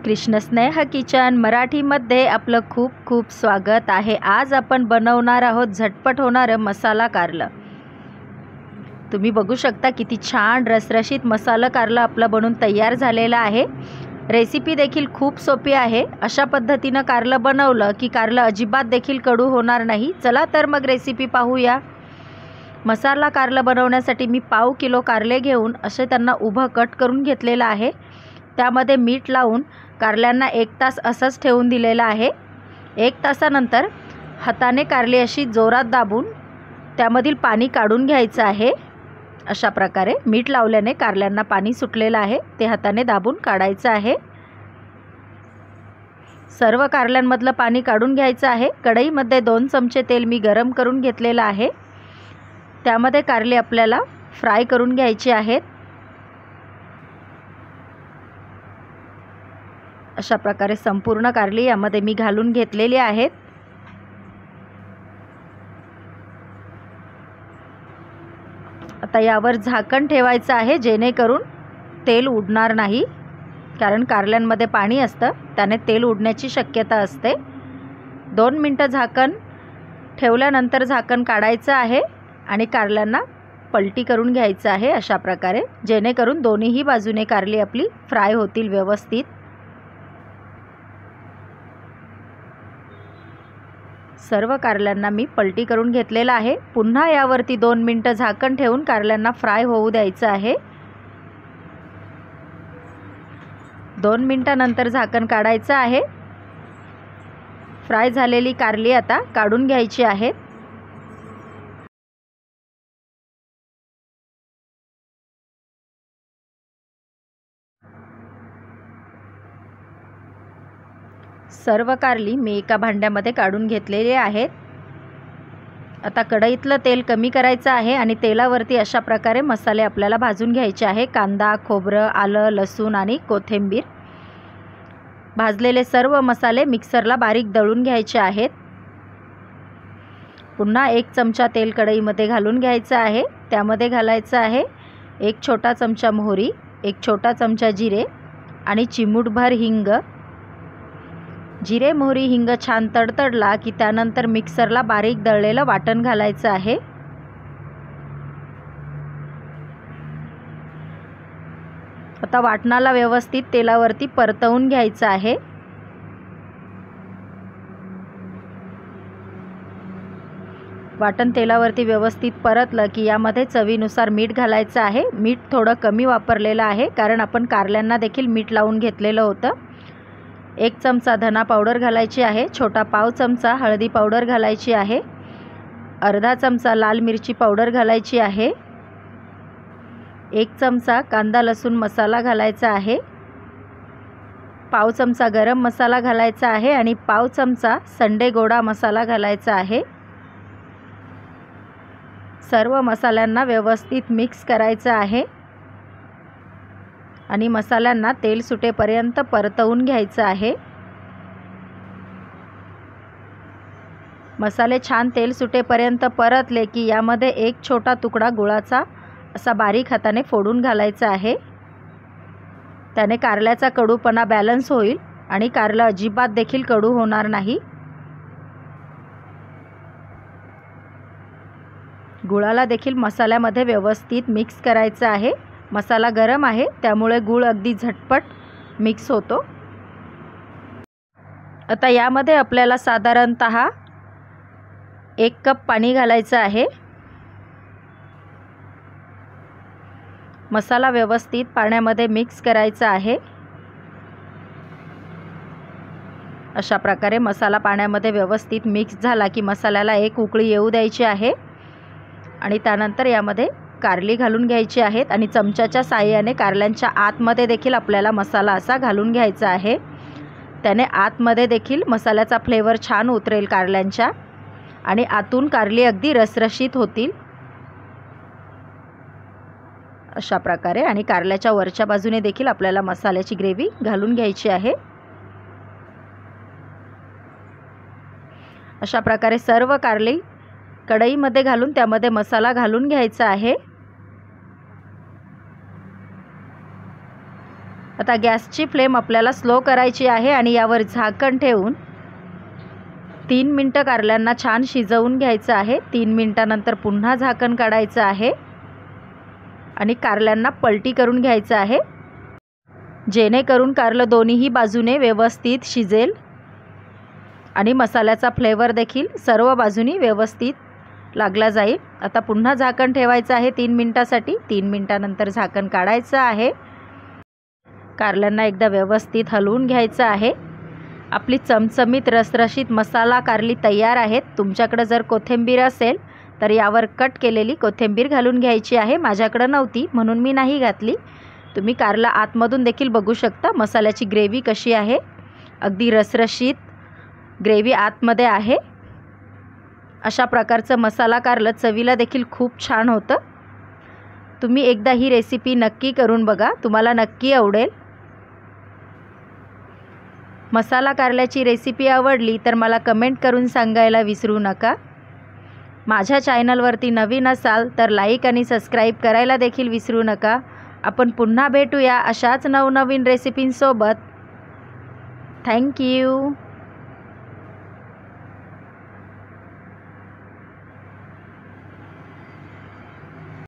कृष्ण स्नेह किचन मराठीमध्ये आपलं खूप खूप स्वागत आहे। आज आपण बनवणार आहोत झटपट होणारं मसाला कारलं। तुम्ही बघू शकता किती छान रसरशीत मसाला कारलं आपलं बनून तयार झालेलं आहे। रेसिपी देखील खूप सोपी आहे। अशा पद्धतीने कारलं बनवलं की कारलं अजिबात देखील कडू होणार नाही। चला तर मग रेसिपी पाहूया। मसाला कारलं बनवण्यासाठी मी पाव किलो कारले घेऊन असे त्यांना उभं कट करून घेतलेलं आहे। त्यामध्ये मीठ लावून कारल्यांना 1 तास असंच ठेवून दिलेलं आहे। 1 तासानंतर हाताने कारली अशी जोरात दाबून त्यामधील पाणी काढून घ्यायचं आहे। अशा प्रकारे मीठ लावल्याने कारल्यांना पाणी सुटलेलं आहे, ते हाताने दाबून काढायचं आहे। सर्व कारल्यांमधलं पाणी काढून घ्यायचं आहे। कढईमध्ये 2 चमचे तेल मी गरम करून घेतलेलं आहे। त्यामध्ये कारले आपल्याला फ्राय करून घ्यायचे आहेत। अशा प्रकारे संपूर्ण कारली यामध्ये मी घालून घेतलेली आहेत। आता यावर झाकण ठेवायचं आहे जेणेकरून तेल उडणार नाही, कारण कारल्यांमध्ये पाणी असतं त्याने तेल उडण्याची शक्यता असते। 2 मिनिटं झाकण ठेवल्यानंतर झाकण काढायचं आहे आणि कारल्यांना पलटी करून घ्यायचं आहे अशा प्रकारे, जेणेकरून दोन्हीही बाजूने कारली आपली फ्राय होतील व्यवस्थित। सर्व कारल्यांना मी पलटी करून घेतलेला आहे। पुन्हा यावरती 2 मिनिटं झाकण ठेवून कारल्यांना फ्राय होऊ द्यायचं आहे। 2 मिनिटांनंतर झाकण काढायचं आहे। फ्राय झालेली कारली आता काढून घ्यायची आहेत। सर्व कारली मी एका भांड्यामध्ये काढून घेतलेली आहेत। आता कढईतलं तेल कमी करायचं आहे आणि तेलावरती अशा प्रकारे मसाले आपल्याला भाजून घ्यायचे आहे। कांदा, खोबरं, आलं, लसूण आणि कोथिंबीर। भाजलेले सर्व मसाले मिक्सरला बारीक दळून घ्यायचे आहेत। पुन्हा 1 चमचा तेल कढईमध्ये घालून घ्यायचं आहे। त्यामध्ये घालायचं आहे 1 छोटा चमचा मोहरी, 1 छोटा चमचा जिरे आणि चिमूटभर हिंग। जिरे, मोहरी, हिंग छान तडतडला की त्यानंतर मिक्सरला बारीक दळलेलं वाटण घालायचं आहे। आता वाटणाला व्यवस्थित तेलावरती परतवून घ्यायचं आहे। वाटण तेलावरती व्यवस्थित परतलं की यामध्ये चवीनुसार मीठ घालायचं आहे। मीठ थोडं कमी वापरलेलं आहे, कारण आपण कारल्यांना देखील मीठ लावून घेतलेलं होतं। 1 चमचा धना पावडर घालायची आहे। छोटा पाव चमचा हळदी पावडर घालायची आहे। अर्धा चमचा लाल मिरची पावडर घालायची आहे। 1 चमचा कांदा लसूण मसाला घालायचा आहे। पाव चमचा गरम मसाला घालायचा आहे आणि पाव चमचा संडे गोडा मसाला घालायचा आहे। सर्व मसाल्यांना व्यवस्थित मिक्स करायचं आहे आणि मसाल्यांना तेल सुटेपर्यंत परतवून घ्यायचं आहे। मसाले छान तेल सुटेपर्यंत परतले की यामध्ये 1 छोटा तुकडा गुळाचा असा बारीक हाताने फोडून घालायचा आहे। त्याने कारल्याचा कडूपणा बॅलन्स होईल आणि कारलं अजिबात देखील कडू होणार नाही। गुळाला देखील मसाल्यामध्ये व्यवस्थित मिक्स करायचं आहे। मसाला गरम आहे त्यामुळे गूळ अगदी झटपट मिक्स होतो। आता यामध्ये आपल्याला साधारणतः 1 कप पाणी घालायचं आहे। मसाला व्यवस्थित पाण्यामध्ये मिक्स करायचा आहे। अशा प्रकारे मसाला पाण्यामध्ये व्यवस्थित मिक्स झाला की मसाल्याला 1 उकळी येऊ द्यायची आहे आणि त्यानंतर यामध्ये कारली घालून घ्यायची आहेत आणि चमच्याच्या साहाय्याने कारल्यांच्या आतमध्ये देखील आपल्याला मसाला असा घालून घ्यायचा आहे। त्याने आतमध्ये देखील मसाल्याचा फ्लेवर छान उतरेल कारल्यांच्या आणि आतून कारली अगदी रसरशीत होतील अशा प्रकारे। आणि कारल्याच्या वरच्या बाजूने देखील आपल्याला मसाल्याची ग्रेव्ही घालून घ्यायची आहे। अशा प्रकारे सर्व कारली कढईमध्ये घालून त्यामध्ये मसाला घालून घ्यायचा आहे। आता गॅसची फ्लेम आपल्याला स्लो करायची आहे आणि यावर झाकण ठेवून 3 मिनटं कारल्यांना छान शिजवून घ्यायचं आहे. 3 मिनटानंतर पुन्हा झाकण काढायचं आहे आणि कारल्यांना पलटी करून घ्यायचं आहे, जेणेकरून कारलं दोन्हीही बाजूने व्यवस्थित शिजेल आणि मसाल्याचा फ्लेवर देखील सर्व बाजूनी व्यवस्थित लागला जाईल. आता पुन्हा झाकण ठेवायचं आहे 3 मिनटासाठी. 3 मिनटानंतर झाकण काढायचं आहे. कारल्यांना एकदा व्यवस्थित हलवून घ्यायचं आहे. आपली चमचमीत रसरशीत मसाला कारली तयार आहेत. तुमच्याकडे जर कोथिंबीर असेल तर यावर कट केलेली कोथिंबीर घालून घ्यायची आहे. माझ्याकडे नव्हती म्हणून मी नाही घातली. तुम्ही कारला आतमधून देखील बघू शकता मसाल्याची ग्रेव्ही कशी आहे. अगदी रसरशीत ग्रेव्ही आतमध्ये आहे. अशा प्रकारचं मसाला कारलं चवीला देखील खूप छान होतं. तुम्ही एकदा ही रेसिपी नक्की करून बघा, तुम्हाला नक्की आवडेल. मसाला कारल्याची रेसिपी आवडली तर मला कमेंट करून सांगायला विसरू नका. माझ्या चॅनलवरती नवीन असाल तर लाईक आणि सबस्क्राईब करायला देखील विसरू नका. आपण पुन्हा भेटूया अशाच नवनवीन रेसिपींसोबत. थँक्यू.